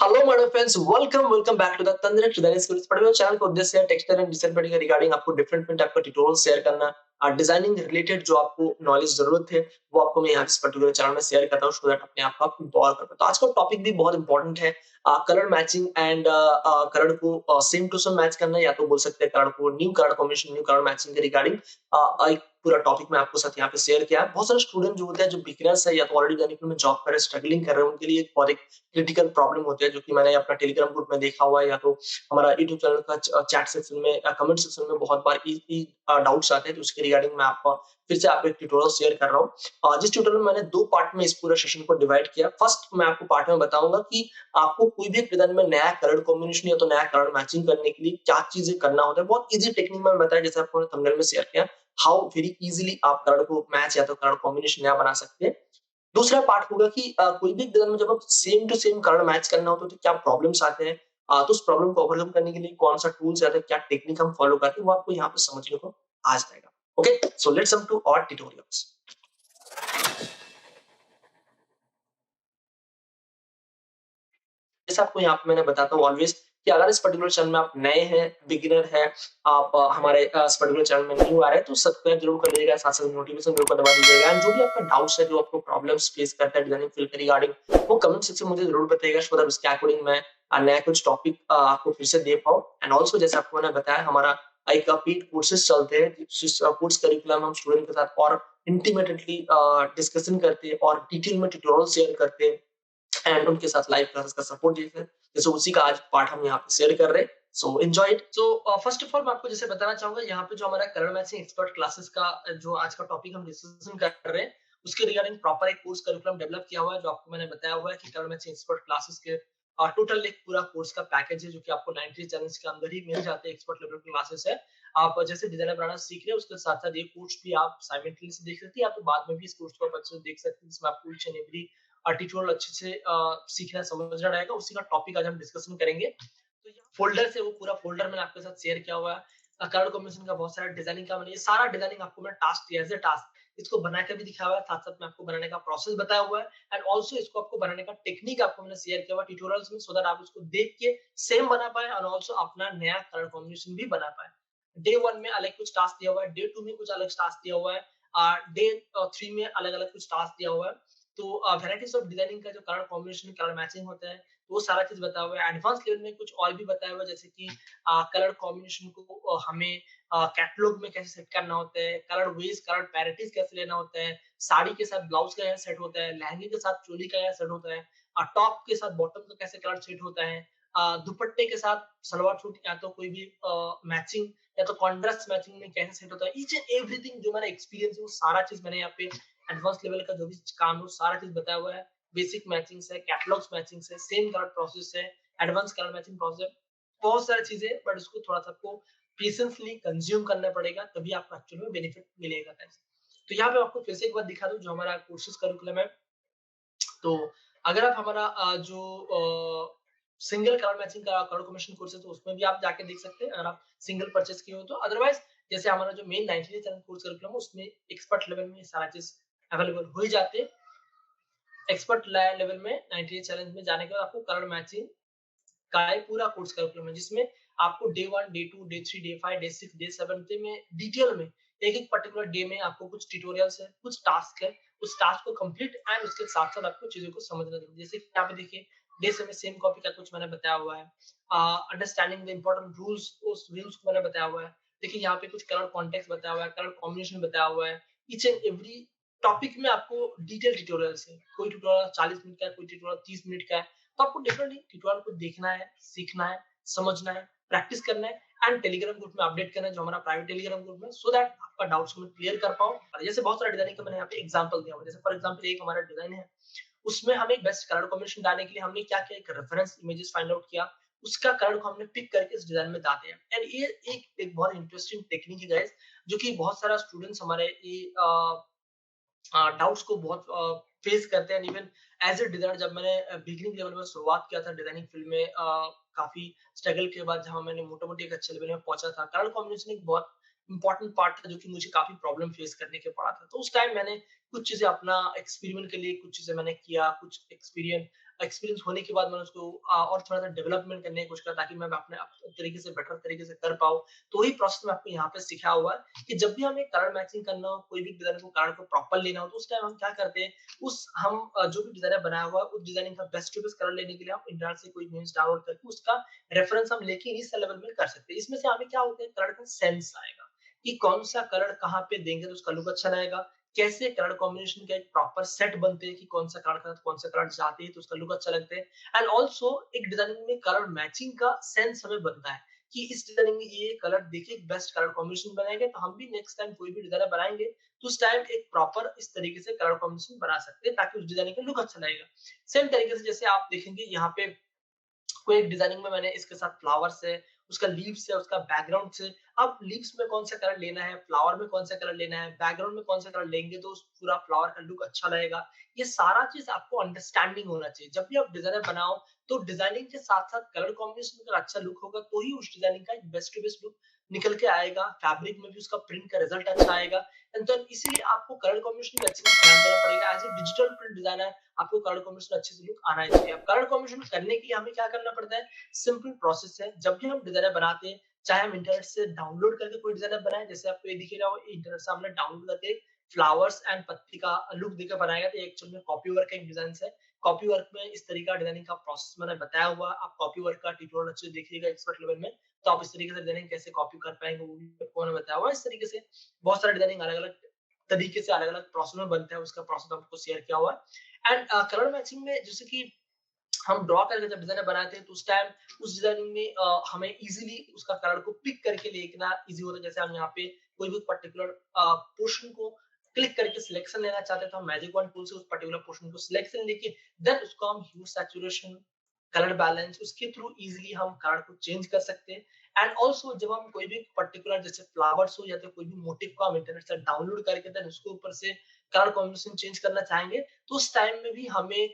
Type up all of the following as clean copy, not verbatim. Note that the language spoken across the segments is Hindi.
Hello my friends, welcome back to the Tandra trading schools. पढ़ने चैनल का उद्देश्य है टेक्सटाइल एंड डिजाइन पढ़ने रिगार्डिंग आपको डिफरेंट टाइप का ट्यूटोरियल शेयर करना। डिजाइनिंग रिलेटेड जो आपको नॉलेज जरूरत है वो आपको मैं यहाँ इस पर्टिकुलर चैनल में शेयर करता हूँ सो दैट अपने आप को आप एम्पावर कर पाए। तो आज का टॉपिक भी बहुत इंपॉर्टेंट है। कलर मैचिंग एंड कलर को सेम टू सेम मैच करना, या तो बोल सकते हैं कलर को new colour combination, new colour matching के रिगार्डिंग एक पूरा टॉपिक मैं आपको साथ यहाँ पे शेयर किया है। बहुत सारे स्टूडेंट जो होते हैं, जो बिगिनर्स है या तो ऑलरेडी दैनिक में जॉब कर रहे हैं, स्ट्रगलिंग कर रहे हैं, उनके लिए बहुत एक क्रिटिकल प्रॉब्लम होती है, जो कि मैंने अपना टेलीग्राम ग्रुप में देखा हुआ है, या तो हमारा यूट्यूब चैनल का चैट सेक्शन में, कमेंट सेक्शन में बहुत बार इसी डाउट्स आते हैं। तो उसके रिगार्डिंग मैं आपको फिर से आपको एक ट्यूटोरियल शेयर कर रहा हूँ। जिस ट्यूटोरियल में मैंने दो पार्ट में इस पूरे सेशन को डिवाइड किया। फर्स्ट मैं आपको पार्ट में बताऊंगा कि आपको कोई भी डिजाइन में नया कलर कॉम्बिनेशन या तो नया कलर मैचिंग करने के लिए क्या चीजें करना होता है। बहुत इजी टेक्निक में बताया, जैसे आपको थंबनेल में शेयर किया, हाउ वेरी इजीली आप कलर को मैच या तो कलर कॉम्बिनेशन नया बना सकते हैं। दूसरा पार्ट होगा कि कोई भी डिजाइन में जब आप same to same colour match करना होता है तो क्या प्रॉब्लम्स आते हैं। तो उस प्रॉब्लम को ओवरकम करने के लिए कौन सा टूल्स आते हैं, क्या टेक्निक हम फॉलो करते हैं, वो आपको यहाँ पे समझने को आ जाएगा। Okay, so let's come to our tutorials. जैसे आपको यहाँ पे मैंने बताता हूँ ऑलवेज कि अगर इस पर्टिकुलर चैनल में आप नए हैं, बिगिनर है, आप हमारे इस पर्टिकुलर चैनल में न्यू आ रहे हैं, तो सब्सक्राइब जरूर कर लीजिएगा, साथ साथ नोटिफिकेशन जरूर दबा दीजिएगा। एंड जो भी आपका डाउट्स है, जो आपको प्रॉब्लम्स फेस करता है डिजाइनिंग फील्ड के रिगार्डिंग, वो कमेंट सेक्शन में मुझे जरूर बताइएगा, सो दैट उसके अकॉर्डिंग मैं नया कुछ टॉपिक आपको फिर से दे पाऊँ। एंड ऑल्सो जैसे आपको मैंने बताया, हमारा एक पेड कोर्सेज चलते हैं, कोर्स करिकुलम हम स्टूडेंट के साथ और इंटीमेटली डिस्कशन करते हैं और डिटेल में ट्यूटोरियल शेयर करते हैं एंड उनके साथ लाइव क्लासेस का सपोर्ट देते हैं। जैसे उसी का आज पार्ट हम यहाँ पे शेयर कर रहे हैं। So enjoy it. So first of all मैं आपको जैसे बताना चाहूंगा, यहाँ पे जो हमारा कलर मैचिंग एक्सपर्ट क्लासेस का जो आज का टॉपिक हम डिस्कशन कर रहे हैं, उसके रिगार्डिंग प्रॉपर एक कोर्स करिकुलम डेवलप किया हुआ है, जो आपको मैंने बताया हुआ है कि कलर मैचिंग एक्सपर्ट क्लासेस के टोटल एक पूरा कोर्स का पैकेज है, जो कि आपको 90 चैलेंज के अंदर ही मिल जाते हैं। एक्सपर्ट लेवल की क्लासेस है। आप जैसे डिजाइनर बनाना सीख रहे हैं, उसके साथ साथ ये कोर्स भी आप साइमल्टेनियसली देख सकते हैं, या तो बाद में भी इस कोर्स को आप अच्छे से देख सकते हैं, जिसमें आपको ईच एंड एवरी ट्यूटोरियल अच्छे से सीखना समझना रहेगा। उसी का टॉपिक आज हम डिस्कशन करेंगे। तो यहाँ फोल्डर से वो पूरा फोल्डर मैंने आपके साथ शेयर किया हुआ है। कलर कॉम्बिनेशन का बहुत सारा डिजाइनिंग का मैंने ये सारा डिजाइनिंग आपको मैं टास्क दिया एज ए टास्क, इसको बना के भी दिखाया हुआ है, साथ साथ में आपको बनाने का प्रोसेस बताया हुआ है। एंड ऑल्सो इसको आपको बनाने का टेक्निक आपको मैंने शेयर किया हुआ ट्यूटोरियल्स में, सो दैट आप उसको देख के सेम बना पाए और ऑल्सो अपना नया कलर कॉम्बिनेशन भी बना पाए। डे 1 में अलग कुछ टास्क दिया हुआ है, डे 2 में कुछ अलग टास्क दिया हुआ है, डे 3 में अलग अलग कुछ टास्क दिया हुआ है। तो वैराइटीज ऑफ डिजाइनिंग का जो कलर कॉम्बिनेशन, कलर मैचिंग होता है, तो वो सारा चीज बताया हुआ है। एडवांस लेवल में कुछ और भी बताया हुआ है, जैसे कि कलर कॉम्बिनेशन को हमें कैटलॉग में कैसे सेट करना होता है, कलर वेज, कलर पैरिटीज कैसे लेना होता है, साड़ी के साथ ब्लाउज का सेट होता है, लहंगे के साथ चोली का सेट होता है, टॉप के साथ बॉटम का कैसे कलर सेट होता है, दुपट्टे के साथ सलवार सूट या तो कोई भी मैचिंग या तो कॉन्ट्रास्ट मैचिंग में कैसे सेट होता है। ईच एंड एवरीथिंग जो मेरा एक्सपीरियंस है, वो सारा चीज मैंने यहाँ पे एडवांस लेवल का जो भी काम है, सारा चीज बताया हुआ है। बेसिक मैचिंग्स है, कैटलॉग्स मैचिंग्स है, सेम कलर प्रोसेस है, एडवांस कलर मैचिंग प्रोसेस है, बहुत सारी चीजें, बट उसको थोड़ा सा आपको पेशेंसली कंज्यूम करना पड़ेगा, तभी आपको एक्चुअली में बेनिफिट मिलेगा। तो यहाँ पे आपको फिर से एक बार दिखा दूं, जो हमारा कोर्सेज करिकुलम है। तो अगर आप हमारा जो सिंगल कलर मैचिंग का कलर कॉम्बिनेशन कोर्स है, तो उसमें भी आप जाके देख सकते हैं, अगर आप सिंगल परचेस किए हो तो। अदरवाइज जैसे हमारा जो main 90 day challenge course curriculum है, उसमें एक्सपर्ट लेवल में सारा चीज अवेलेबल हो ही जाते हैं। एक्सपर्ट लेवल में 90 डे चैलेंज में जाने के बाद आपको कलर मैचिंग का एक पूरा कोर्स करिकुलम है, जिसमें आपको day 1, day 2, day 3, day 5, day 6, day 7 में डिटेल में एक-एक पर्टिकुलर डे में आपको कुछ ट्यूटोरियल्स है, कुछ टास्क है, उस टास्क को कंप्लीट एंड उसके साथ-साथ आपको चीज़ों को समझना है। जैसे कि यहाँ पे देखिए, डे 7 सेम कॉपी का कुछ मैंने बताया हुआ है। अंडरस्टैंडिंग द इम्पोर्टेंट रूल्स, उस रूल्स को मैंने बताया हुआ है। देखिए यहाँ पे कुछ कलर कॉन्टेक्स्ट बताया हुआ है, कलर कॉम्बिनेशन बताया हुआ है। ईच एंड एवरी टॉपिक में आपको डिटेल ट्यूटोरियल्स है। कोई ट्यूटोरियल 40 मिनट का है, कोई ट्यूटोरियल 30 मिनट का है। तो आपको डिफरेंटली ट्यूटोरियल को देखना है, सीखना है, समझना है, प्रैक्टिस करना है एंड टेलीग्राम ग्रुप में अपडेट करना है, जो हमारा प्राइवेट टेलीग्राम ग्रुप है, सो दैट आपका डाउट्स को मैं क्लियर कर पाऊँ। और जैसे बहुत सारा डिजाइनिंग का मैंने यहाँ पे एग्जांपल दिया हुआ है। जैसे फॉर एग्जांपल एक हमारा डिजाइन है, उसमें हमें बेस्ट कलर कॉम्बिनेशन डालने के लिए हमने क्या किया, एक रेफरेंस इमेजेस फाइंड आउट किया, उसका कलर को हमने पिक करके इस डिजाइन में डाल दिया। एंड ये एक बहुत इंटरेस्टिंग टेक्निक है गाइस, जो कि बहुत सारा स्टूडेंट्स हमारे ये डाउट्स को बहुत फेस करते हैं। इवन एज ए डिजाइनर, जब मैंने बिगिनिंग लेवल में शुरुआत किया था डिजाइनिंग फील्ड में, काफी स्ट्रगल के बाद जहां मैंने मोटा-मोटी एक अच्छे लेवल में पहुंचा था, कलर कॉम्बिनेशन एक बहुत इंपॉर्टेंट पार्ट था, जो कि मुझे काफी प्रॉब्लम फेस करने के पड़ा था। तो उस टाइम मैंने कुछ चीजें अपना एक्सपेरिमेंट के लिए कुछ चीजें मैंने किया, कुछ एक्सपीरियंस एक्सपीरियंस होने के बाद मैंने उसको और थोड़ा-सा डेवलपमेंट करने की कोशिश करा ताकि मैं अपने तरीके से बेटर तरीके से कर पाऊँ। तो वही प्रोसेस मैं आपको यहाँ पे सिखाया हुआ है कि जब भी हमें कलर मैचिंग करना हो, कोई भी डिज़ाइन को कलर को प्रॉपर लेना हो, तो उस टाइम हम क्या करते हैं, जो भी डिज़ाइनर बनाया हुआ है, उस डिज़ाइनिंग का बेस्ट टू बेस्ट कलर लेने के लिए हम इंटरनेट से कोई मीम्स डाउनलोड करके उसका रेफरेंस हम लेके इनिशियल लेवल में कर सकते हैं। इसमें से हमें क्या होता है, कलर का सेंस आएगा कि कौन-सा कलर कहाँ पे देंगे तो उसका लुक अच्छा रहेगा। कैसे कलर कॉम्बिनेशन का एक प्रॉपर सेट बनते हैं कि कौन-सा कलर के साथ कौन-सा कलर जाते हैं तो उसका लुक अच्छा लगता है। एंड आल्सो एक डिजाइनिंग में कलर मैचिंग का सेंस हमें बनता है कि इस डिजाइनिंग में ये कलर देखिए बेस्ट कलर कॉम्बिनेशन बनाएंगे तो हम भी नेक्स्ट टाइम कोई भी डिजाइनर बनाएंगे तो उस टाइम एक प्रॉपर इस तरीके से कलर कॉम्बिनेशन बना सकते हैं ताकि उस डिजाइनिंग का लुक अच्छा लगेगा। सेम तरीके से जैसे आप देखेंगे यहाँ पे कोई एक डिजाइनिंग में मैंने इसके साथ फ्लावर्स है, उसका लीव्स है, उसका बैकग्राउंड है। अब लीव्स में कौन सा कलर लेना है, फ्लावर में कौन सा कलर लेना है, बैकग्राउंड में कौन सा कलर लेंगे तो उस पूरा फ्लावर का लुक अच्छा लगेगा। ये सारा चीज आपको अंडरस्टैंडिंग होना चाहिए। जब भी आप डिजाइनर बनाओ तो डिजाइनिंग के साथ-साथ कलर कॉम्बिनेशन अगर अच्छा लुक होगा तो ही उस डिजाइनिंग का एक बेस्ट टू बेस्ट लुक निकल के आएगा। फैब्रिक में भी उसका प्रिंट का रिजल्ट अच्छा आएगा। एंड देन इसीलिए आपको कलर कॉम्बिनेशन पे अच्छे से ध्यान देना पड़ेगा। As a digital print designer आपको कलर कॉम्बिनेशन अच्छे से लुक आना ही चाहिए। अब कलर कॉम्बिनेशन करने के लिए हमें क्या करना पड़ता है, सिंपल प्रोसेस है। जब भी हम डिजाइनर बनाते हैं, चाहे हम इंटरनेट से डाउनलोड करके कोई डिजाइनर बनाए, जैसे आपको ये दिख ही रहा हो इंटरनेट से हमने डाउनलोड करके फ्लावर्स एंड पत्ती का लुक देकर बनाया गया था। एक्चुअल में कॉपी वर्क का एक डिजाइन है। कॉपी वर्क में इस तरीका डिजाइनिंग का प्रोसेस मैंने बताया हुआ है। आप कॉपी वर्क का ट्यूटोरियल अच्छे से देखिएगा एक्सपर्ट लेवल में, तो आप इस तरीके से डिजाइनिंग कैसे कॉपी कर पाएंगे वो भी आपको मैंने बताया हुआ है। इस तरीके से बहुत सारे डिजाइनिंग अलग-अलग तरीके से अलग-अलग प्रोसेस में बनता है, उसका प्रोसेस आपको शेयर किया हुआ है। एंड कलर मैचिंग में जैसे कि हम ड्रॉ करके जब डिजाइनर बनाते हैं तो उस टाइम उस डिजाइनिंग में हमें इजीली उसका कलर को पिक करके लेना इजी होता है। जैसे हम यहाँ पे कोई भी पर्टिकुलर पोर्शन को क्लिक करके सिलेक्शन लेना चाहते हैं तो हम मैजिक वन टूल से उस पर्टिकुलर पोर्शन को सिलेक्शन लेके देन उसको हम ह्यू सैचुरेशन कलर बैलेंस उसके थ्रू इजीली हम कलर को चेंज कर सकते हैं। एंड ऑल्सो जब हम कोई भी पर्टिकुलर जैसे फ्लावर्स हो या तो कोई भी मोटिव को हम इंटरनेट से डाउनलोड करके देन उसके ऊपर से कलर कॉम्बिनेशन चेंज करना चाहेंगे तो उस टाइम में भी हमें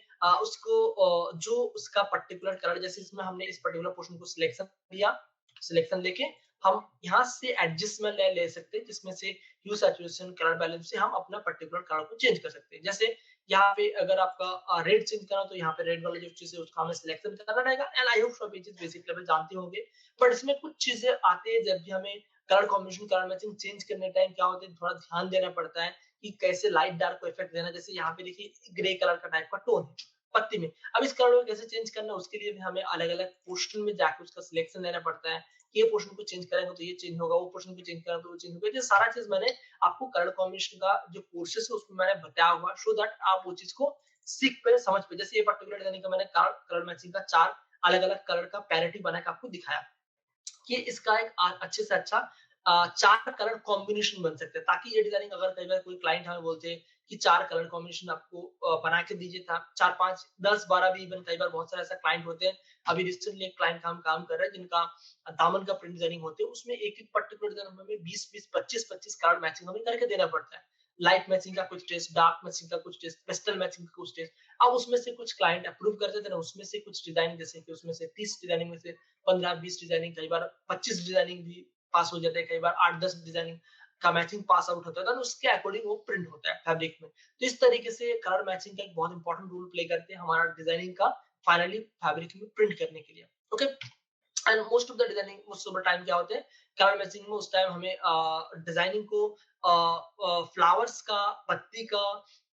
जो उसका पर्टिकुलर कलर जैसे इसमें हमने इस पर्टिकुलर पोर्शन को सिलेक्शन दिया, सिलेक्शन लेके हम यहाँ से एडजस्टमेंट ले सकते हैं जिसमें से ह्यू सैचुरेशन कलर बैलेंस से हम अपना पर्टिकुलर कलर को चेंज कर सकते हैं। जैसे यहाँ पे अगर आपका रेड चेंज करना तो यहाँ पे रेड वाला जो चीज है उसका हमें सिलेक्शन करना रहेगा। एंड आई होप सब ये चीज बेसिक लेवल जानते होंगे, बट इसमें कुछ चीजें आती है जब भी हमें colour combination colour matching change करने टाइम क्या होता है थोड़ा ध्यान देना पड़ता है कि कैसे लाइट डार्क को इफेक्ट देना। जैसे यहाँ पे देखिए ग्रे कलर का टाइप का टोन है पत्ती में, अब इस कलर को कैसे चेंज करना है उसके लिए भी हमें अलग अलग पोर्शन में जाकर उसका सिलेक्शन लेना पड़ता है। ये पोर्शन को चेंज करेंगे तो ये चेंज होगा, वो पोर्शन को चेंज करेंगे तो वो चेंज होगा। ये सारा चीज मैंने आपको कलर कॉम्बिनेशन का जो कोर्सेस है उसमें मैंने बताया हुआ सो दैट आप वो चीज को सीख पे समझ पे। जैसे ये पर्टिकुलर डिजाइन का मैंने कलर मैचिंग का 4 अलग अलग कलर का पैरिटी बना के आपको दिखाया कि इसका एक अच्छे से अच्छा 4 कलर कॉम्बिनेशन बन सकते हैं ताकि ये डिजाइनिंग अगर कई बार कोई क्लाइंट हमें बोलते हैं कि 4 कलर कॉम्बिनेशन आपको बना के दीजिए था 4 5 10 12 भी इवन कई बार बहुत सारे ऐसा क्लाइंट होते हैं। अभी रिसेंटली एक क्लाइंट का हम काम कर रहे हैं जिनका दामन का प्रिंट डिजाइनिंग होते है उसमें एक एक पर्टिकुलर डिजाइन में 20 20 25 25 कलर मैचिंग हमें करके देना पड़ता है। लाइट मैचिंग का कुछ टेस्ट, डार्क मैचिंग का कुछ टेस्ट, पेस्टल मैचिंग का कुछ टेस्ट। अब उसमें से कुछ क्लाइंट अप्रूव करते थे ना उसमें से कुछ डिजाइन जैसे कि उसमें से 30 डिजाइनिंग में से 15-20 डिजाइनिंग कई बार 25 डिजाइनिंग भी पास हो जाते हैं, कई बार 8-10 डिजाइनिंग का मैचिंग पास आउट होता है तो उसके अकॉर्डिंग वो प्रिंट होता है फैब्रिक में। तो इस तरीके से कलर मैचिंग का एक बहुत इंपॉर्टेंट रोल प्ले करते हैं हमारा डिजाइनिंग का फाइनली फैब्रिक में प्रिंट करने के लिए। Okay, and most of the designing most of the time क्या होते हैं कलर मैचिंग में उस टाइम हमें डिजाइनिंग को फ्लावर्स का, पत्ती का,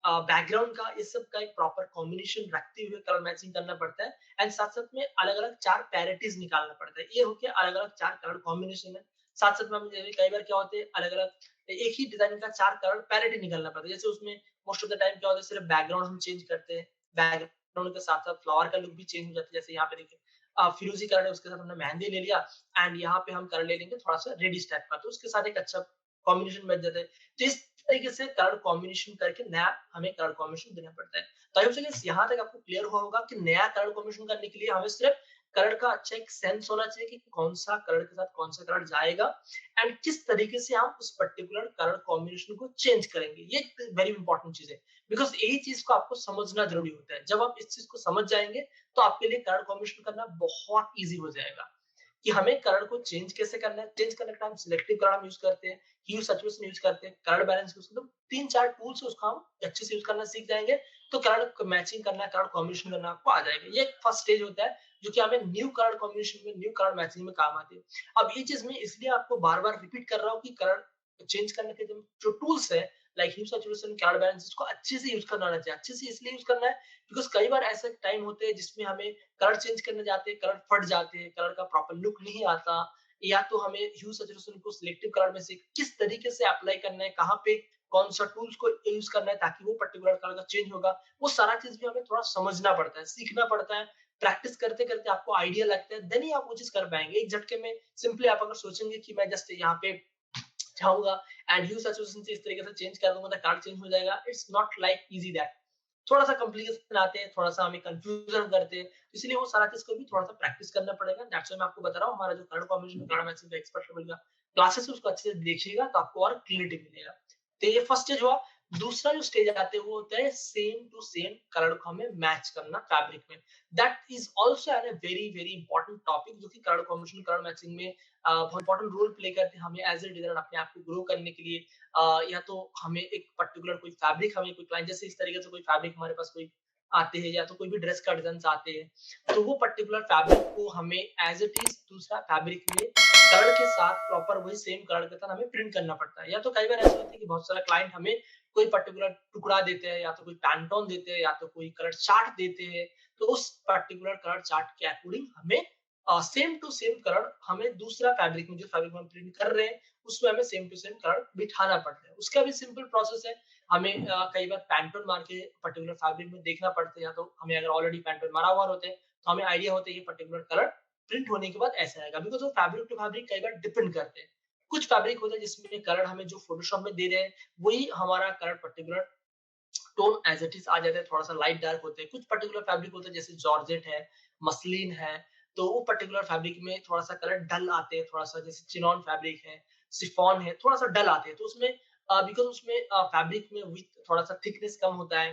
बैकग्राउंड का ये सब का एक प्रॉपर कॉम्बिनेशन रखते हुए कलर मैचिंग करना पड़ता है। एंड साथ साथ में अलग अलग 4 पैरिटीज निकालना पड़ता है। ये हो गया अलग अलग 4 कलर कॉम्बिनेशन है। साथ साथ में कई बार क्या होते हैं अलग अलग एक ही डिजाइन का 4 कलर पैरिटी निकालना पड़ता है। जैसे उसमें मोस्ट ऑफ द टाइम क्या होता है सिर्फ बैकग्राउंड हम चेंज करते हैं, बैकग्राउंड के साथ साथ फ्लावर का लुक भी चेंज हो जाता है। जैसे यहाँ पे देखिए फिरोजी कलर है उसके साथ हमने मेहंदी ले लिया एंड यहाँ पे हम कलर ले लेंगे थोड़ा सा रेडिश टाइप का तो उसके साथ एक अच्छा कॉम्बिनेशन बन जाता है। तो इस तरीके से कलर कॉम्बिनेशन करके नया हमें कलर कॉम्बिनेशन देना पड़ता है। तो आई होप सो यहाँ तक आपको क्लियर हुआ होगा कि नया कलर कॉम्बिनेशन करने के लिए हमें सिर्फ कलर का अच्छा एक सेंस होना चाहिए कि कौन सा कलर के साथ कौन सा कलर जाएगा एंड किस तरीके से हम उस पर्टिकुलर कलर कॉम्बिनेशन को चेंज करेंगे। ये वेरी इंपॉर्टेंट चीज है बिकॉज यही चीज को आपको समझना जरूरी होता है। जब आप इस चीज को समझ जाएंगे तो आपके लिए कलर कॉम्बिनेशन करना बहुत ईजी हो जाएगा कि हमें कलर को चेंज कैसे करना है। चेंज करने का हम सिलेक्टिव कलर हम यूज करते हैं, ह्यू सैचुरेशन यूज करते हैं, कलर बैलेंस यूज करते हैं। 3-4 टूल्स उसको हम अच्छे से यूज करना सीख जाएंगे तो कलर मैचिंग करना, कलर कॉम्बिनेशन करना आपको आ जाएगा। ये एक फर्स्ट स्टेज होता है जो कि हमें न्यू कलर कॉम्बिनेशन में, न्यू कलर मैचिंग में काम आती है। अब ये चीज मैं इसलिए आपको बार बार रिपीट कर रहा हूँ कि कलर चेंज करने के जो टूल्स है लाइक ह्यू सैचुरेशन, कलर बैलेंस, इसको अच्छे से यूज करना आना चाहिए। अच्छे से इसलिए यूज करना है बिकॉज कई बार ऐसे टाइम होते हैं जिसमें हमें कलर चेंज करने जाते हैं, कलर फट जाते हैं, कलर का प्रॉपर लुक नहीं आता, या तो हमें ह्यू सैचुरेशन को सिलेक्टिव कलर में से किस तरीके से अप्लाई करना है, कहाँ पे कौन सा टूल्स को यूज करना है ताकि वो पर्टिकुलर कलर का चेंज होगा, वो सारा चीज भी हमें थोड़ा समझना पड़ता है, सीखना पड़ता है। प्रैक्टिस करते करते आपको आइडिया लगता है, देन ही आप वो चीज कर पाएंगे। एक झटके में सिंपली आप अगर सोचेंगे कि मैं जस्ट यहाँ पे जाऊंगा एंड ह्यू सैचुरेशन से इस तरीके से चेंज कर दूंगा तो कार्ड चेंज हो जाएगा, it's not like easy that. थोड़ा सा कॉम्प्लिकेशन आते हैं, थोड़ा सा हमें कंफ्यूजन करते हैं, इसलिए वो सारा चीज को भी थोड़ा सा प्रैक्टिस करना पड़ेगा। दैट्स व्हाई मैं आपको बता रहा हूँ, हमारा जो कलर कॉम्बिनेशन, कलर मैचिंग का एक्सपर्ट लेवल का क्लासेस है उसको अच्छे से देखिएगा तो आपको और क्लियरिटी मिलेगा। तो ये फर्स्ट स्टेज हुआ। दूसरा जो स्टेज आते हैं वो होता है सेम टू सेम कलर को हमें मैच करना फैब्रिक में। That is also an very very important topic जो कि कलर कॉम्बिनेशन, कलर मैचिंग में बहुत इंपॉर्टेंट रोल प्ले करते हैं। हमें एज ए डिजाइनर अपने आप को ग्रो करने के लिए या तो हमें एक पर्टिकुलर कोई फैब्रिक, हमें कोई क्लाइंट जैसे इस तरीके से कोई फैब्रिक हमारे पास कोई आते हैं या तो कोई भी ड्रेस का डिजाइन आते हैं, तो वो पर्टिकुलर फैब्रिक को हमें एज इट इज दूसरा फैब्रिक में कलर के साथ प्रॉपर वही सेम कलर के साथ हमें प्रिंट करना पड़ता है। या तो कई बार ऐसा होता है कि बहुत सारा क्लाइंट हमें कोई पर्टिकुलर टुकड़ा देते हैं, या तो कोई पैंटोन देते हैं, या तो कोई कलर चार्ट देते हैं, तो उस पर्टिकुलर कलर चार्ट के अकॉर्डिंग हमें सेम टू सेम कलर हमें दूसरा फैब्रिक में, जो फैब्रिक हम प्रिंट कर रहे हैं उसमें हमें सेम टू सेम कलर बिठाना पड़ता है। उसका भी सिंपल प्रोसेस है। हमें कई बार पैंटर्न मार के पर्टिकुलर फैब्रिक में देखना पड़ता है, या तो हमें अगर ऑलरेडी पैंटर्न मारा हुआ होता है तो हमें आइडिया होता है ये पर्टिकुलर कलर प्रिंट होने के बाद ऐसा आएगा, बिकॉज वो फैब्रिक टू फैब्रिक कई बार डिपेंड करते हैं। कुछ फैब्रिक होता है जिसमें कलर हमें जो फोटोशॉप में दे रहे हैं वही हमारा colour particular tone as it is आ जाता है, थोड़ा सा लाइट डार्क होते हैं। कुछ पर्टिकुलर फैब्रिक होते हैं जैसे जॉर्जेट है, मसलिन है, तो वो पर्टिकुलर फैब्रिक में थोड़ा सा कलर डल आते हैं, थोड़ा सा जैसे चिनॉन फैब्रिक है, सिफॉन है, थोड़ा सा डल आते हैं। तो उसमें बिकॉज उसमें फैब्रिक में विथ थोड़ा सा थिकनेस कम होता है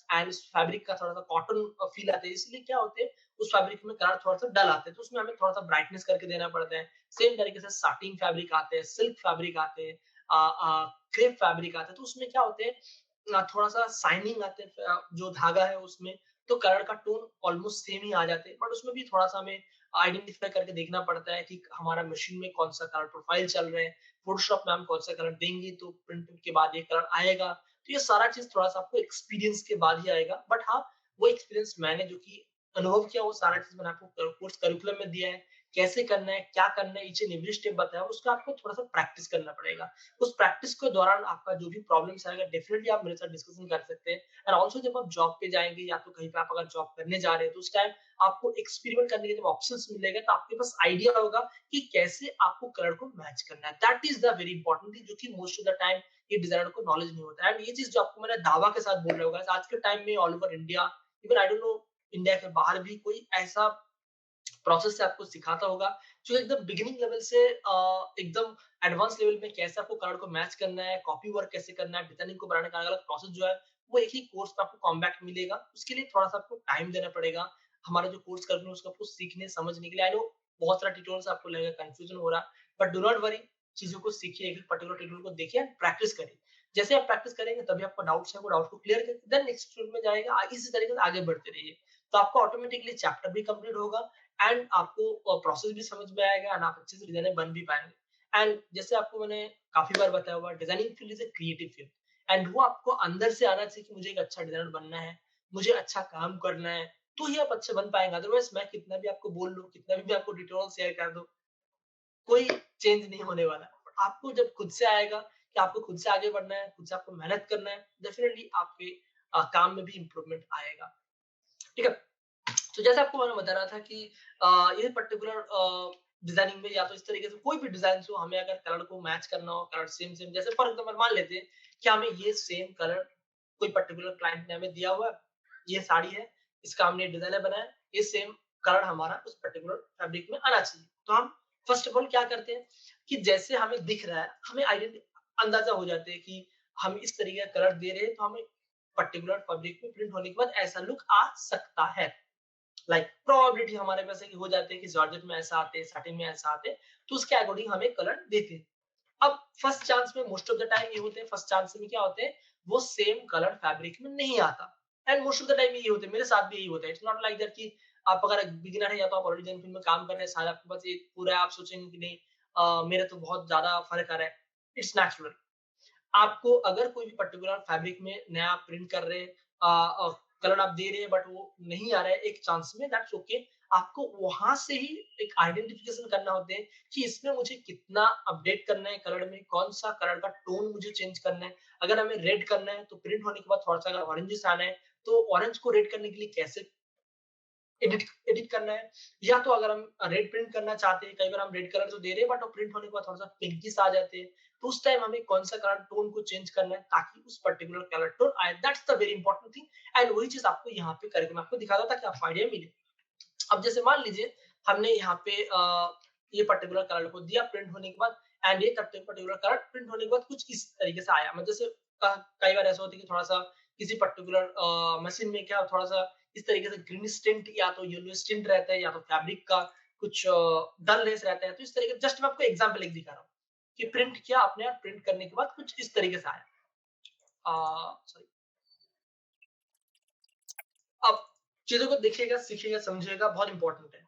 एंड उस फैब्रिक का थोड़ा सा कॉटन फील आता है, इसलिए क्या होते हैं उस फैब्रिक में कलर थोड़ा सा डल आते हैं, तो उसमें हमें थोड़ा सा ब्राइटनेस करके देना पड़ता है। सेम तरीके से साटिन फैब्रिक आते हैं, सिल्क फैब्रिक आते हैं, क्रेप फैब्रिक आते हैं, तो उसमें क्या होते हैं थोड़ा सा शाइनिंग आते हैं, जो धागा है उसमें, तो कलर का टोन ऑलमोस्ट सेम ही आ जाते हैं। बट उसमें भी थोड़ा सा हमें आइडेंटिफाई करके देखना पड़ता है कि हमारा मशीन में कौन सा कलर प्रोफाइल चल रहा है, फोटोशॉप में हम कौन सा कलर देंगे तो प्रिंट के बाद ये कलर आएगा। तो ये सारा चीज थोड़ा सा आपको एक्सपीरियंस के बाद ही आएगा। बट हाँ, वो एक्सपीरियंस मैंने जो कि अनुभव किया, वो सारा चीज मैंने आपको कोर्स करिकुलम में दिया है। कैसे करना है, क्या करना है, ईच एंड एवरी स्टेप बताया, उसका आपको थोड़ा सा प्रैक्टिस करना पड़ेगा। उस प्रैक्टिस के दौरान आपका जो भी प्रॉब्लम्स आएगा डेफिनेटली आप मेरे साथ डिस्कशन कर सकते हैं। एंड ऑल्सो जब आप जॉब पे जाएंगे या तो कहीं पे आप अगर जॉब करने जा रहे हैं तो उस टाइम आपको एक्सपेरिमेंट करने के जब ऑप्शंस मिलेगा तो आपके पास आइडिया होगा कि कैसे आपको कलर को मैच करना है। That is the very important thing जो कि मोस्ट ऑफ द टाइम ये डिजाइनर को नॉलेज नहीं होता है। एंड ये चीज जो आपको मैंने दावा के साथ बोल रहा होगा आज के टाइम में all over India, even I don't know India के बाहर भी कोई ऐसा प्रोसेस से आपको सिखाता होगा जो एकदम बिगिनिंग लेवल से एकदम एडवांस लेवल में कैसे आपको कलर को मैच करना है, कॉपी वर्क कैसे करना है, डिजाइनिंग को बनाने का अलग अलग प्रोसेस जो है वो एक ही कोर्स में आपको कॉम्पैक्ट मिलेगा। उसके लिए थोड़ा सा आपको टाइम देना पड़ेगा। हमारा जो कोर्स कर रहे हैं उसको आपको सीखने समझने के लिए, आई नो बहुत सारा ट्यूटोरियल्स आपको लगेगा कंफ्यूजन हो रहा, बट डू नॉट वरी, चीजों को सीखिए, एक पर्टिकुलर ट्यूटोरियल को देखिए एंड प्रैक्टिस करिए। जैसे आप प्रैक्टिस करेंगे तभी आपको डाउट्स है वो डाउट को क्लियर करके देन नेक्स्ट ट्यूटोरियल में जाएगा, इसी तरीके से आगे बढ़ते रहिए। तो आपको ऑटोमेटिकली चैप्टर भी कंप्लीट होगा एंड आपको प्रोसेस भी समझ में आएगा एंड आप अच्छे से डिजाइनर बन भी पाएंगे। एंड जैसे आपको मैंने काफी बार बताया हुआ, designing field is a creative field and वो आपको अंदर से आना चाहिए कि मुझे एक अच्छा डिजाइनर बनना है, मुझे अच्छा काम करना है, तो ही आप अच्छे बन पाएंगे। अदरवाइज मैं कितना भी आपको बोल लूं, कितना भी आपको डिटेल शेयर कर दूं, कोई चेंज नहीं होने वाला। आपको जब खुद से आएगा कि आपको खुद से आगे बढ़ना है, खुद से आपको मेहनत करना है, डेफिनेटली आपके काम में भी इंप्रूवमेंट आएगा। ठीक है। तो जैसे आपको मैंने बता रहा था कि ये पर्टिकुलर डिजाइनिंग में या तो इस तरीके से कोई भी डिजाइन हो, हमें अगर कलर को मैच करना हो, कलर सेम सेम, जैसे फॉर एग्जांपल मान लेते हैं कि हमें ये सेम कलर कोई पर्टिकुलर क्लाइंट ने हमें दिया हुआ है, ये साड़ी है, इसका हमने डिजाइनर बनाया, ये सेम कलर हमारा उस पर्टिकुलर फैब्रिक में आना चाहिए। तो हम फर्स्ट ऑफ ऑल क्या करते हैं कि जैसे हमें दिख रहा है, हमें आइडेंटिटी अंदाजा हो जाता है कि हम इस तरीके का कलर दे रहे हैं तो हमें पर्टिकुलर फैब्रिक में प्रिंट होने के बाद ऐसा लुक आ सकता है। लाइक प्रोबेबिलिटी हमारे पास है कि हो जाते हैं कि जॉर्जेट में ऐसा आते हैं, सैटिन में ऐसा आते हैं, तो उसके अकॉर्डिंग हमें कलर देते हैं। अब फर्स्ट चांस में मोस्ट ऑफ द टाइम ये होते हैं, फर्स्ट चांस में क्या होते हैं वो सेम कलर फैब्रिक में नहीं आता। And most of the time यही होता है, मेरे साथ भी यही होता है। इट्स नॉट लाइक दैट कि आप अगर बिगिनर है या तो आप ऑलरेडी जर्नल फील्ड में काम कर रहे हैं, शायद आपके पास एक पूरा है, आप सोचेंगे कि नहीं मेरा तो बहुत ज्यादा फर्क आ रहा है। It's natural. आपको अगर कोई भी पर्टिकुलर फैब्रिक में नया प्रिंट कर रहे कलर आप दे रहे हैं बट वो नहीं आ रहा है एक चांस में, दैट्स ओके। आपको वहां से ही एक आइडेंटिफिकेशन करना होते हैं कि इसमें मुझे कितना अपडेट करना है, कलर में कौन सा कलर का टोन मुझे चेंज करना है। अगर हमें रेड करना है तो प्रिंट होने के बाद थोड़ा सा अगर ऑरेंजेस आना है तो ऑरेंज को रेड करने के लिए कैसे एडिट एडिट करना है। या तो अगर हम रेड प्रिंट करना चाहते हैं, कई बार हम रेड कलर तो दे रहे हैं बट वो प्रिंट होने के बाद थोड़ा सा पिंकिश आ जाते हैं, तो उस टाइम हमें कौन सा कलर टोन को चेंज करना है ताकि उस पर्टिकुलर कलर टोन आए। That's the very important thing. And वही चीज आपको यहाँ पे करके मैं आपको दिखा रहा था कि आपको आइडिया मिले। अब जैसे मान लीजिए हमने यहाँ पे ये पर्टिकुलर कलर को दिया प्रिंट होने के बाद, एंड ये पर्टिकुलर कलर प्रिंट होने के बाद कुछ इस तरीके से आया। मतलब जैसे कई बार ऐसा होता है कि थोड़ा सा किसी पर्टिकुलर मशीन में क्या थोड़ा सा इस तरीके से ग्रीन स्टिंट या तो येलो स्टिंट रहता है या तो फैब्रिक का कुछ डलनेस रहता है। तो इस तरीके जस्ट मैं आपको एग्जांपल एक दिखा रहा हूँ कि प्रिंट किया आपने, प्रिंट करने के बाद कुछ इस तरीके से आया। सॉरी। अब चीजों को देखिएगा, सीखिएगा, समझिएगा, बहुत इंपॉर्टेंट है।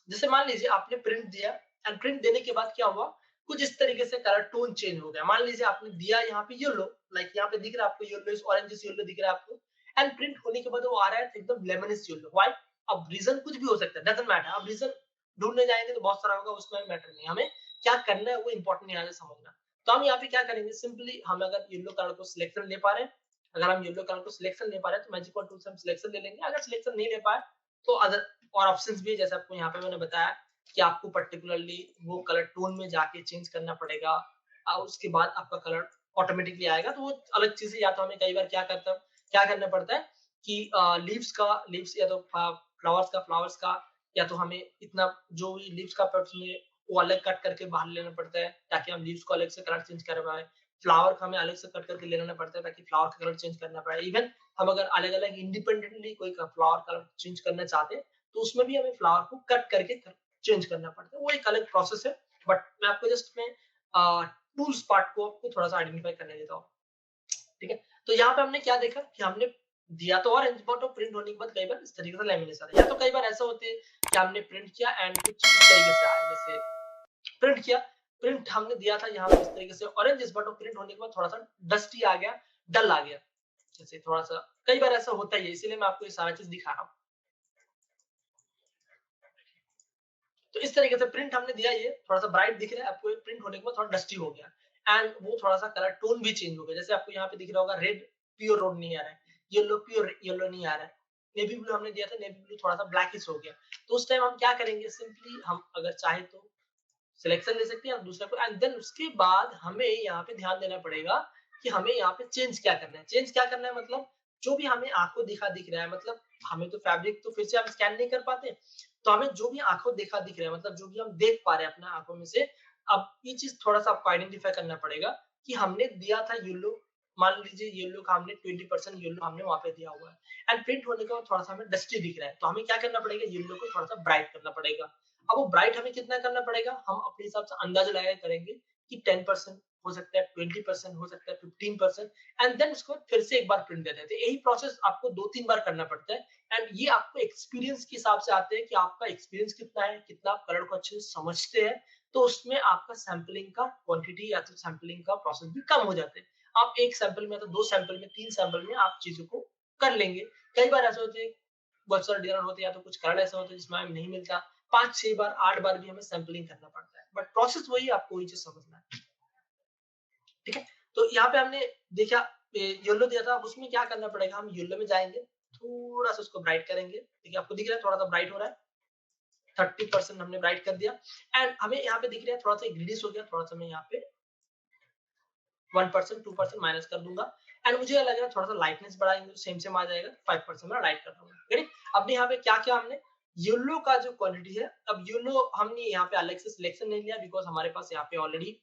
जैसे मान लीजिए आपने प्रिंट दिया एंड प्रिंट देने के बाद क्या हुआ, कुछ इस तरीके से कलर टोन चेंज हो गया। मान लीजिए आपने दिया यहाँ पे येलो, लाइक यहाँ पे दिख रहा है आपको येलो, ऑरेंज येलो दिख रहा है आपको, एंड प्रिंट होने के बाद वो आ रहा है एकदम लेमनिश येलो। व्हाई? अब रीजन कुछ भी हो सकता है, डजंट मैटर। अब रीजन ढूंढने जाएंगे तो बहुत सारा होगा, उसमें मैटर नहीं। हमें क्या करना है वो इंपॉर्टेंट यहाँ से समझना। तो हम यहाँ पे क्या करेंगे, सिंपली हम अगर येलो कलर को सिलेक्शन ले पा रहे हैं, अगर हम येलो कलर को सिलेक्शन ले पा रहे हैं तो मैजिक टूल से हम सिलेक्शन ले लेंगे। अगर सिलेक्शन नहीं ले पाए तो अदर और ऑप्शंस भी है, जैसे आपको यहाँ पे मैंने बताया कि आपको पर्टिकुलरली वो कलर टोन में जाके चेंज करना पड़ेगा। उसके बाद आपका कलर ऑटोमेटिकली आएगा। तो वो अलग चीज है। या तो हमें कई बार क्या करना पड़ता है कि लीव्स या तो फ्लावर्स का या तो हमें इतना जो भी लीव्स का पार्ट में वो अलग कट करके बाहर लेना पड़ता है ताकि हम लीव्स को अलग से कलर चेंज कर पाए। फ्लावर का हमें अलग से कट करके ले लेना पड़ता है ताकि फ्लावर का कलर चेंज करना पड़े। इवन हम अगर अलग अलग इंडिपेंडेंटली कोई फ्लावर कलर चेंज करना चाहते हैं तो उसमें भी हमें फ्लावर को कट करके चेंज करना पड़ता है। वो एक अलग प्रोसेस है। बट मैं आपको जस्ट में टूल्स पार्ट को आपको थोड़ा सा आइडेंटिफाई करने देता हूँ। ठीक है। तो यहाँ पे हमने क्या देखा कि हमने दिया तो ऑरेंज बट प्रिंट होने के बाद कई बार इस तरीके से लेमिनेशन, या तो कई बार ऐसा होते है कि हमने प्रिंट किया एंड कुछ इस तरीके से आया। जैसे प्रिंट किया, प्रिंट हमने दिया था यहाँ पे इस तरीके से ऑरेंज, बट प्रिंट होने के बाद थोड़ा सा डस्टी आ गया, डल आ गया। जैसे थोड़ा सा कई बार ऐसा होता ही है, इसीलिए मैं आपको ये सारा चीज दिखा रहा हूँ। तो इस तरीके से प्रिंट हमने दिया, ये थोड़ा सा ब्राइट दिख रहा है आपको, प्रिंट होने के बाद थोड़ा डस्टी हो गया एंड वो थोड़ा सा कलर टोन भी चेंज हो गया। जैसे आपको यहाँ पे दिख रहा होगा रेड प्योर रोड नहीं आ रहा है, येलो प्योर येलो नहीं आ रहा है, नेवी ब्लू हमने दिया था, नेवी ब्लू थोड़ा सा ब्लैकिश हो गया। तो उस टाइम हम क्या करेंगे, सिंपली हम अगर चाहे तो सिलेक्शन ले सकते हैं आप दूसरा को, एंड देन उसके बाद हमें यहाँ पे ध्यान देना पड़ेगा कि हमें यहाँ पे चेंज क्या करना है। चेंज क्या करना है मतलब जो भी हमें आंखों दिख रहा है, मतलब हमें तो फैब्रिक तो फिर से हम स्कैन नहीं कर पाते, तो हमें जो भी आंखों दिख रहा है, मतलब जो भी हम देख पा रहे हैं अपना आंखों में से, अब ये चीज थोड़ा सा आपको आइडेंटिफाई करना पड़ेगा कि हमने दिया था येलो, मान लीजिए येलो का हमने 20% येलो हमने वहां पे दिया हुआ है एंड प्रिंट होने के बाद थोड़ा सा हमें डस्टी दिख रहा है, तो हमें क्या करना पड़ेगा, येलो को थोड़ा सा ब्राइट करना पड़ेगा। अब वो ब्राइट हमें कितना करना पड़ेगा, हम अपने हिसाब से अंदाजा लगाया करेंगे कि 10% हो सकता है, 20% हो सकता है, 15%, एंड देन उसको फिर से एक बार प्रिंट दे देते हैं। यही प्रोसेस आपको 2-3 बार करना पड़ता है एंड ये आपको एक्सपीरियंस के हिसाब से आते हैं कि आपका एक्सपीरियंस कितना है, कितना आप कलर को अच्छे से समझते हैं। तो उसमें आपका सैंपलिंग का क्वांटिटी या तो सैंपलिंग का प्रोसेस भी कम हो जाते हैं। आप एक सैंपल में, तो 2 सैंपल में, 3 सैंपल में आप चीजों को कर लेंगे। कई बार ऐसे होते हैं, बहुत सारे डिनर होते हैं या तो कुछ कलर ऐसा होता है जिसमें हमें नहीं मिलता, 5-6 बार 8 बार भी हमें सैंपलिंग करना पड़ता है, बट प्रोसेस वही, आपको वही चीज समझना है। ठीक है। तो यहाँ पे हमने देखा येलो दिया था, अब उसमें क्या करना पड़ेगा, हम येलो में जाएंगे, थोड़ा सा उसको ब्राइट करेंगे। ठीक है, आपको दिख रहा है थोड़ा सा ब्राइट हो रहा है, 30% हमने ब्राइट कर दिया एंड हमें यहाँ पे दिख रहा है थोड़ा सा ग्रीनिश हो गया, थोड़ा सा मैं यहाँ पे 1% 2% माइनस कर दूंगा एंड मुझे लग रहा है थोड़ा सा लाइटनेस बढ़ाएंगे तो सेम आ जाएगा, 5% मैं लाइट कर दूंगा। ठीक। अब यहाँ पे क्या किया हमने, येलो का जो क्वांटिटी है, अब येलो हमने यहाँ पे अलग से सिलेक्शन नहीं लिया बिकॉज हमारे पास यहाँ पे ऑलरेडी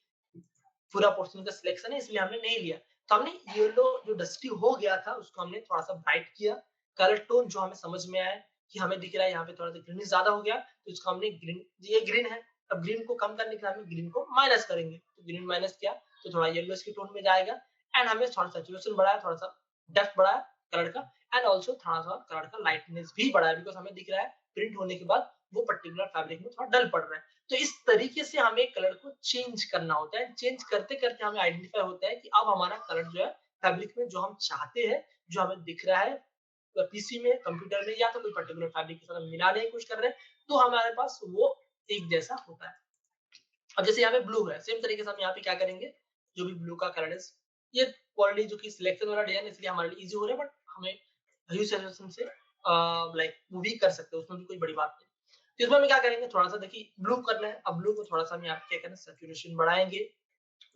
पूरा पोर्शन का सिलेक्शन है, इसलिए हमने नहीं लिया। तो हमने येलो जो डस्टी हो गया था उसको हमने थोड़ा सा ब्राइट किया, कलर टोन जो हमें समझ में आया कि हमें दिख रहा है यहाँ पे थोड़ा सा ग्रीनिश ज्यादा हो गया, तो इसको हमने ग्रीन, ये ग्रीन है, अब ग्रीन को कम करने के लिए हमें ग्रीन को माइनस करेंगे, तो ग्रीन माइनस किया तो थोड़ा येलो इसके टोन में जाएगा एंड हमें थोड़ा सैचुरेशन बढ़ाया, थोड़ा सा डेप्थ बढ़ाया कलर का एंड ऑल्सो थोड़ा सा कलर का लाइटनेस भी बढ़ा है, बिकॉज हमें दिख रहा है प्रिंट होने के बाद वो पर्टिकुलर फैब्रिक में थोड़ा डल पड़ रहा है। तो इस तरीके से हमें कलर को चेंज करना होता है। चेंज करते करते हमें आइडेंटिफाई होता है कि अब हमारा कलर जो है फैब्रिक में जो हम चाहते हैं, जो हमें दिख रहा है पीसी में, कंप्यूटर में, या तो कोई पर्टिकुलर फैब्रिक के साथ हम मिलाने की कोशिश कर रहे हैं, तो हमारे पास वो एक जैसा होता है। अब जैसे यहाँ पे ब्लू है, सेम तरीके से हम यहाँ पे क्या करेंगे, जो भी ब्लू का कलर है, ये ऑलरेडी जो कि सिलेक्शन वाला डिजाइन, इसलिए हमारे लिए इजी हो रहा है, बट हमें ह्यू सैचुरेशन से लाइक वो भी कर सकते हैं, उसमें भी कोई बड़ी बात नहीं। तो इसमें हम क्या करेंगे, थोड़ा सा देखिए ब्लू करना है, अब ब्लू को थोड़ा सा हम यहाँ पे क्या करें, सैचुरेशन बढ़ाएंगे,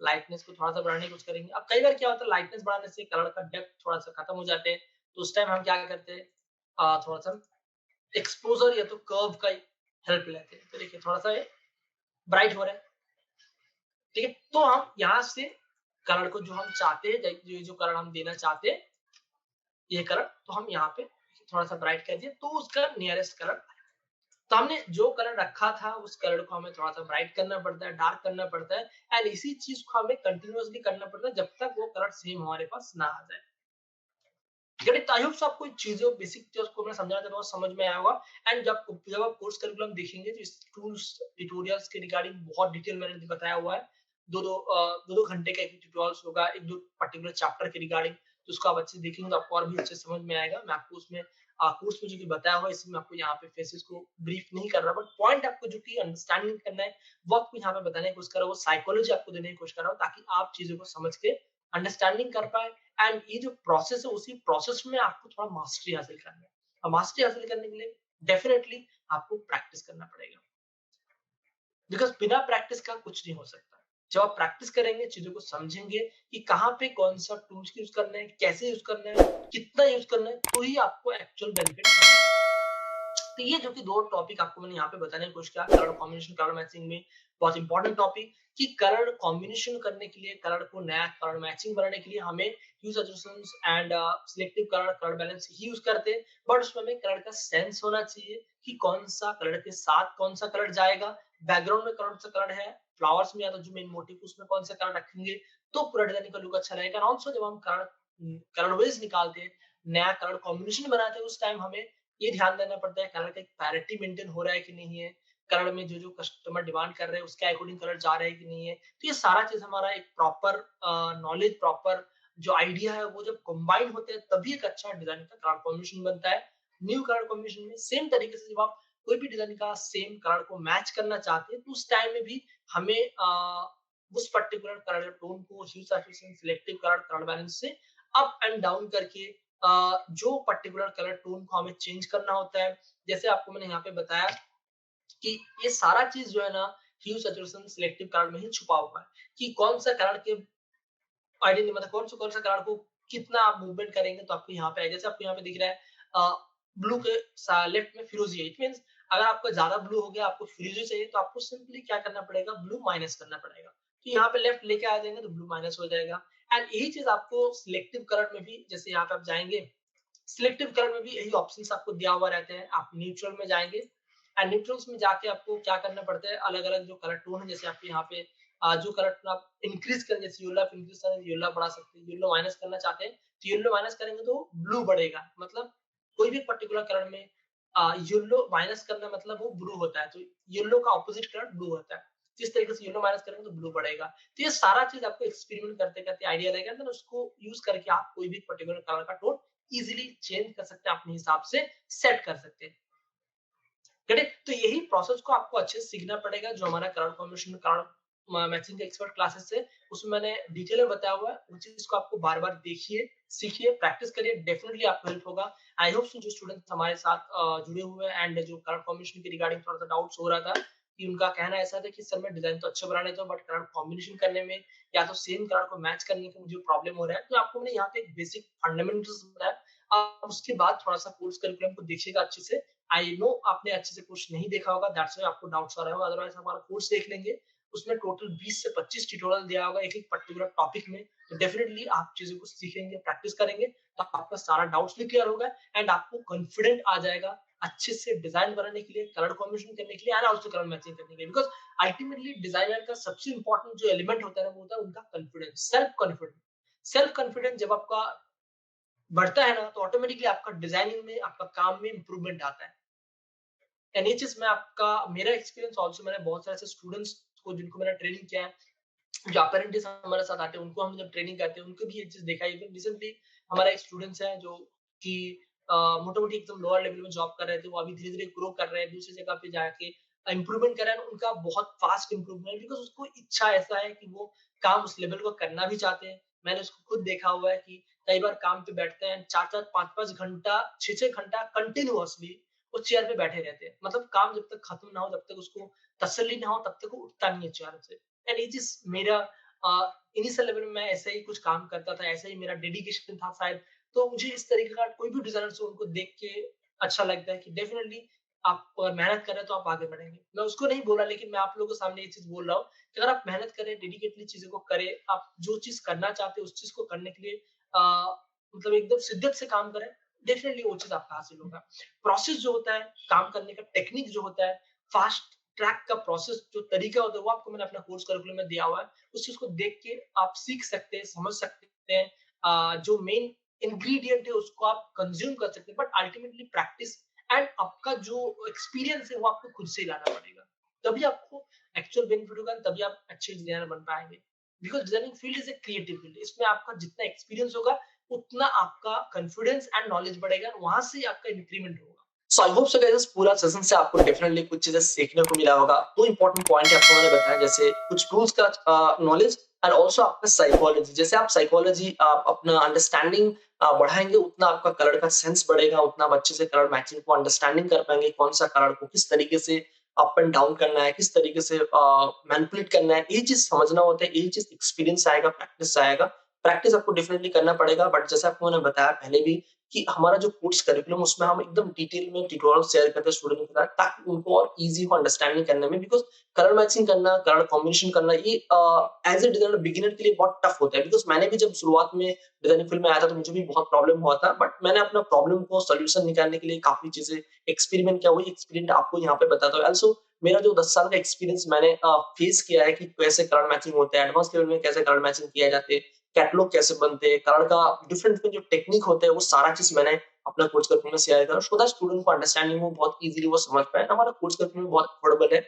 लाइटनेस को थोड़ा सा बढ़ाने की कोशिश करेंगे। अब कई बार क्या होता है, लाइटनेस बढ़ाने से कलर का डेप्थ थोड़ा सा खत्म हो जाते हैं, तो उस टाइम हम क्या करते हैं, थोड़ा सा एक्सपोजर या तो कर्व का हेल्प लेते हैं। तो देखिए थोड़ा सा ब्राइट हो रहा है, ठीक है। तो हम यहाँ से कलर को जो हम चाहते हैं, जो कलर हम देना चाहते हैं, ये कलर, तो हम यहाँ पे थोड़ा सा ब्राइट कर दिए, तो उसका नियरेस्ट कलर, तो हमने जो कलर रखा था उस कलर को हमें थोड़ा सा ब्राइट करना पड़ता है, डार्क करना पड़ता है, एंड इसी चीज को हमें कंटिन्यूअसली करना पड़ता है जब तक वो कलर सेम हमारे पास ना आ जाए। आई होप आपको चीजों बेसिक चीजों को मैं समझाना चाहता हूँ, समझ में आया होगा। एंड जब आप कोर्स करिकुलम देखेंगे तो इस टूल्स ट्यूटोरियल्स के रिगार्डिंग बहुत डिटेल मैंने बताया हुआ है। दो घंटे का एक ट्यूटोरियल्स होगा एक दो पर्टिकुलर चैप्टर के रिगार्डिंग, तो उसको आप अच्छे से देखेंगे तो आपको और भी अच्छे से समझ में आएगा। मैं आपको उसमें कोर्स में जो कि बताया हुआ है, इसमें आपको यहाँ पे फेसेस को ब्रीफ नहीं कर रहा, बट पॉइंट आपको जो कि अंडरस्टैंडिंग करना है वो आपको यहाँ पे बताने की कोशिश कर रहा हूँ, वो साइकोलॉजी आपको देने की कोशिश कर रहा हूँ, ताकि आप चीजों को समझ के अंडरस्टैंडिंग कर पाए। एंड ये जो प्रोसेस है, उसी प्रोसेस में आपको थोड़ा मास्टरी हासिल करना है, और मास्टरी हासिल करने के लिए डेफिनेटली आपको प्रैक्टिस करना पड़ेगा, बिकॉज बिना प्रैक्टिस का कुछ नहीं हो सकता। जब आप प्रैक्टिस करेंगे, चीजों को समझेंगे कि कहाँ पे कौन सा टूल्स यूज करना है, कैसे यूज करना है, कितना यूज करना है, तो ही आपको एक्चुअल बेनिफिट मिलेगा। तो ये जो कि दो टॉपिक आपको मैंने यहाँ पे बताने की कोशिश किया, कलर कॉम्बिनेशन, कलर मैचिंग में बहुत इंपॉर्टेंट टॉपिक, कि कलर कॉम्बिनेशन करने के लिए, कलर को नया कलर मैचिंग बनाने के लिए हमें hue saturations and selective colour, colour balance ही यूज करते हैं, बट उसमें हमें कलर का सेंस होना चाहिए कि कौन सा कलर के साथ कौन सा कलर जाएगा, बैकग्राउंड में कौन सा कलर है, फ्लावर्स में या तो जो मेन मोटिव उसमें कौन सा कलर रखेंगे, तो पूरा डिजाइन का लुक अच्छा रहेगा। ऑल्सो जब हम कलर वेज निकालते हैं, नया कलर कॉम्बिनेशन बनाते हैं, उस टाइम हमें ये ध्यान देना पड़ता है कलर का एक पैरिटी मेंटेन हो रहा है कि नहीं है, कलर में जो जो कस्टमर डिमांड कर रहे हैं उसके अकॉर्डिंग कलर जा रहा है कि नहीं है। तो ये सारा चीज हमारा एक प्रॉपर नॉलेज, प्रॉपर जो आइडिया है, वो जब कंबाइन होते हैं तभी एक अच्छा डिजाइन का कलर कॉम्बिनेशन बनता है। न्यू कलर कॉम्बिनेशन में सेम तरीके से जब आप कोई भी डिजाइन का सेम कलर को मैच करना चाहते हैं, तो उस टाइम में भी हमें उस पर्टिकुलर कलर टोन को hue saturation, selective colour, colour balance से अप एंड डाउन करके जो पर्टिकुलर कलर टोन को हमें चेंज करना होता है। जैसे आपको मैंने यहाँ पे बताया कि ये सारा चीज जो है ना, ह्यू सैचुरेशन, सिलेक्टिव कलर में ही छुपा हुआ है, कि कौन सा कलर के आइडेंटिटी, मतलब कौन सा कलर को कितना आप मूवमेंट करेंगे तो आपको यहाँ पे जैसे आपको यहाँ पे दिख रहा है ब्लू के लेफ्ट में फिरोजी है, इट मींस अगर आपको ज्यादा ब्लू हो गया, आपको फिरोजी चाहिए, तो आपको सिंपली क्या करना पड़ेगा, ब्लू माइनस करना पड़ेगा। तो यहाँ पे लेफ्ट लेके आ जाएंगे तो ब्लू माइनस हो जाएगा। एंड यही चीज आपको सिलेक्टिव कलर में भी, जैसे यहाँ पे आप जाएंगे, सिलेक्टिव कलर में भी यही ऑप्शंस आपको दिया हुआ रहते हैं। आप न्यूट्रल में जाएंगे, एंड न्यूट्रल्स में जाके आपको क्या करना पड़ता है, अलग अलग जो कलर टोन है, जैसे आपके यहाँ पे जो कलर टोन आप इंक्रीज करें, जैसे येलो आप इंक्रीज करें, येलो बढ़ा सकते हैं, येलो माइनस करना चाहते हैं तो येलो माइनस करेंगे तो ब्लू बढ़ेगा। मतलब कोई भी पर्टिकुलर कलर में येलो माइनस करना मतलब वो ब्लू होता है, तो येलो का ऑपोजिट कलर ब्लू होता है। जिस तरीके से येलो माइनस करेंगे तो ब्लू बढ़ेगा। तो ये सारा चीज आपको एक्सपेरिमेंट करते करते आइडिया लगेगा, देन उसको यूज करके आप कोई भी पर्टिकुलर कलर का टोन इजीली चेंज कर सकते हैं, अपने हिसाब से सेट कर सकते हैं। करेक्ट। तो यही प्रोसेस को आपको अच्छे से सीखना पड़ेगा, जो हमारा कलर कॉम्बिनेशन, कलर मैचिंग के एक्सपर्ट क्लासेस है, उसमें मैंने डिटेल में बताया हुआ है। उस चीज को आपको बार बार देखिए, सीखिए, प्रैक्टिस करिए, डेफिनेटली आपको हेल्प होगा। आई होप जो स्टूडेंट्स हमारे साथ जुड़े हुए हैं एंड जो कलर कॉम्बिनेशन के रिगार्डिंग थोड़ा सा डाउट्स हो रहा था, कि उनका कहना ऐसा था कि सर मैं डिजाइन तो अच्छे बना लेता हूँ, बट कलर कॉम्बिनेशन करने में या तो सेम कलर को मैच करने में मुझे प्रॉब्लम हो रहा है। तो आपको मैंने यहाँ पे एक बेसिक फंडामेंटल्स बताया। आप उसके बाद थोड़ा सा कोर्स करिकुलम को देखिएगा अच्छे से। आई नो आपने अच्छे से कोर्स नहीं देखा होगा, दैट्स व्हाई आपको डाउट्स आ रहे होगा, अदरवाइज हमारा कोर्स देख लेंगे, उसमें टोटल 20 से 25 ट्यूटोरियल दिया होगा एक एक पर्टिकुलर टॉपिक में। तो डेफिनेटली आप चीजों को सीखेंगे, प्रैक्टिस करेंगे, तो आपका सारा डाउट्स भी क्लियर होगा, एंड आपको कॉन्फिडेंट आ जाएगा अच्छे से डिजाइन बनाने के लिए, कलर कॉम्बिनेशन करने के लिए, एंड आल्सो कलर मैचिंग करने के लिए। बिकॉज अल्टीमेटली डिजाइनर का सबसे इंपॉर्टेंट जो एलिमेंट होता है ना, वो होता है उनका confidence, self confidence. Self confidence जब आपका बढ़ता है ना, तो ऑटोमेटिकली आपका डिजाइनिंग में, आपका काम में इंप्रूवमेंट आता है। एंड ये चीज़ मैं आपका मेरा एक्सपीरियंस ऑल्सो, मैंने बहुत सारे ऐसे स्टूडेंट्स को जिनको मैंने ट्रेनिंग किया है, जो अपेरेंटिस हमारे साथ आते हैं, उनको हम जब ट्रेनिंग करते हैं, उनको भी ये चीज़ देखा है। इवन रिसेंटली हमारा एक स्टूडेंट्स है जो कि मोटा-मोटी एकदम लोअर लेवल में जॉब कर रहे थे, वो अभी धीरे-धीरे ग्रो कर रहे हैं, दूसरी जगह पे जाके इम्प्रूवमेंट कर रहे हैं। उनका बहुत फास्ट इम्प्रूवमेंट है बिकॉज़ उसको इच्छा ऐसा है कि वो काम उस लेवल को करना भी चाहते हैं। मैंने उसको खुद देखा हुआ है कि कई बार काम पे बैठते हैं, 4-4, 5-5 घंटा, 6-6 घंटा कंटीन्यूअसली वो चेयर पे बैठे रहते हैं। मतलब काम जब तक खत्म ना हो, जब तक उसको तसल्ली ना हो, तब तक वो उठता नहीं है चेयर से। एंड ये चीज़ मेरा इनिशियल लेवल में मैं ऐसे ही कुछ काम करता था, ऐसा ही मेरा डेडिकेशन था शायद। तो मुझे इस तरीके का कोई भी डिज़ाइनर्स हो, उनको देख के अच्छा लगता है कि डेफिनिटली आप अगर मेहनत कर रहे हैं तो आप आगे बढ़ेंगे। मैं उसको नहीं बोला, लेकिन मैं आप लोगों के सामने ये चीज़ बोल रहा हूँ कि अगर आप मेहनत करें, डेडिकेटली चीज़ों को करें, आप जो चीज़ करना चाहते हैं उस चीज़ को करने के लिए मतलब एकदम शिद्दत से काम करें, डेफिनिटली वो चीज़ आपका हासिल होगा। प्रोसेस जो होता है, काम करने का टेक्निक जो होता है, फास्ट ट्रैक का प्रोसेस जो तरीका होता है, वो आपको मैंने अपना कोर्स करिकुलम में दिया हुआ है। उस चीज़ को देख के आप सीख सकते हैं, समझ सकते हैं। जो मेन इंग्रीडिएंट है उसको आप कंज्यूम कर सकते हैं, बट अल्टीमेटली प्रैक्टिस एंड आपका जो एक्सपीरियंस है वो आपको खुद से ही लाना पड़ेगा। तभी आपको एक्चुअल बेनिफिट होगा, तभी आप अच्छे डिजाइनर बन पाएंगे। Because designing field is a creative field, इसमें आपका जितना एक्सपीरियंस होगा उतना आपका कॉन्फिडेंस एंड नॉलेज बढ़ेगा, वहां से आपका इंक्रीमेंट होगा। सो आई होप सो गाइस, पूरा सेशन से आपको डेफिनेटली कुछ चीजें सीखने को मिला होगा। दो इंपॉर्टेंट पॉइंट आपको मैंने बताया, जैसे कुछ टूल्स का नॉलेज एंड ऑल्सो आपका साइकोलॉजी। जैसे आप साइकोलॉजी अपना अंडरस्टैंडिंग बढ़ाएंगे, उतना आपका कलर का सेंस बढ़ेगा, उतना आप अच्छे से कलर मैचिंग को अंडरस्टैंडिंग कर पाएंगे, कौन सा कलर को किस तरीके से अप एंड डाउन करना है, किस तरीके से मैनिपुलेट करना है, ये चीज समझना होता है। ये चीज एक्सपीरियंस आएगा, प्रैक्टिस आएगा। प्रैक्टिस आपको डेफिनेटली करना पड़ेगा, बट जैसे आपको मैंने बताया पहले भी कि हमारा जो कोर्स करिकुलम, उसमें हम एकदम डिटेल में ट्यूटोरियल शेयर करते हैं स्टूडेंट के साथ, ताकि उनको और इजी हो अंडरस्टैंडिंग करने में। बिकॉज कलर मैचिंग करना, कलर कॉम्बिनेशन करना, ये एज ए डिजाइनर बिगिनर के लिए बहुत टफ होता है। बिकॉज मैंने भी जब शुरुआत में डिजाइनिंग फील्ड में आया था, तो मुझे भी बहुत प्रॉब्लम हुआ था, बट मैंने अपना प्रॉब्लम को सोल्यूशन निकालने के लिए काफी चीजें एक्सपेरिमेंट किया। वही एक्सपीरियंस आपको यहाँ पे बताता हूँ। ऑल्सो मेरा जो 10 साल का एक्सपीरियंस मैंने फेस किया है कि कैसे कलर मैचिंग होते हैं, एडवांस लेवल में कैसे कलर मैचिंग किया जाते हैं, कैटलॉग कैसे बनते हैं, कलर का डिफरेंट डिफरेंट जो टेक्निक होते हैं, वो सारा चीज मैंने अपना कोर्स करिकुलम में शेयर करा, सो दैट स्टूडेंट को अंडरस्टैंडिंग हो, बहुत इजीली वो समझ पाए। हमारा कोर्स करिकुलम बहुत अफोर्डेबल है।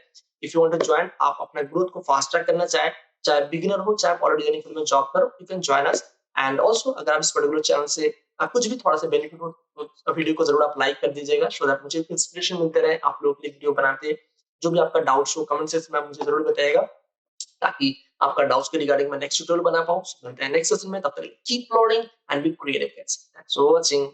If you want to join, आप अपना ग्रोथ को फास्ट ट्रैक करना चाहे, चाहे बिगिनर हो, चाहे ऑलरेडी डिजाइनिंग फील्ड में जॉब करो, you can join us. And also अगर आप इस पर्टिकुलर चैनल से कुछ भी थोड़ा सा बेनिफिट हो, तो वीडियो को जरूर आप लाइक कर दीजिएगा, सो दैट मुझे इंस्पिरेशन मिलते रहे आप लोगों के लिए वीडियो बनाते। जो भी आपका डाउट्स हो, कमेंट सेक्शन में आप मुझे जरूर बताइएगा, ताकि आपका डाउट्स के रिगार्डिंग मैं नेक्स्ट ट्यूटोरियल बना पाऊँ। मिलते हैं नेक्स्ट सेशन में, तब तक keep learning and be creative guys. Thanks for watching.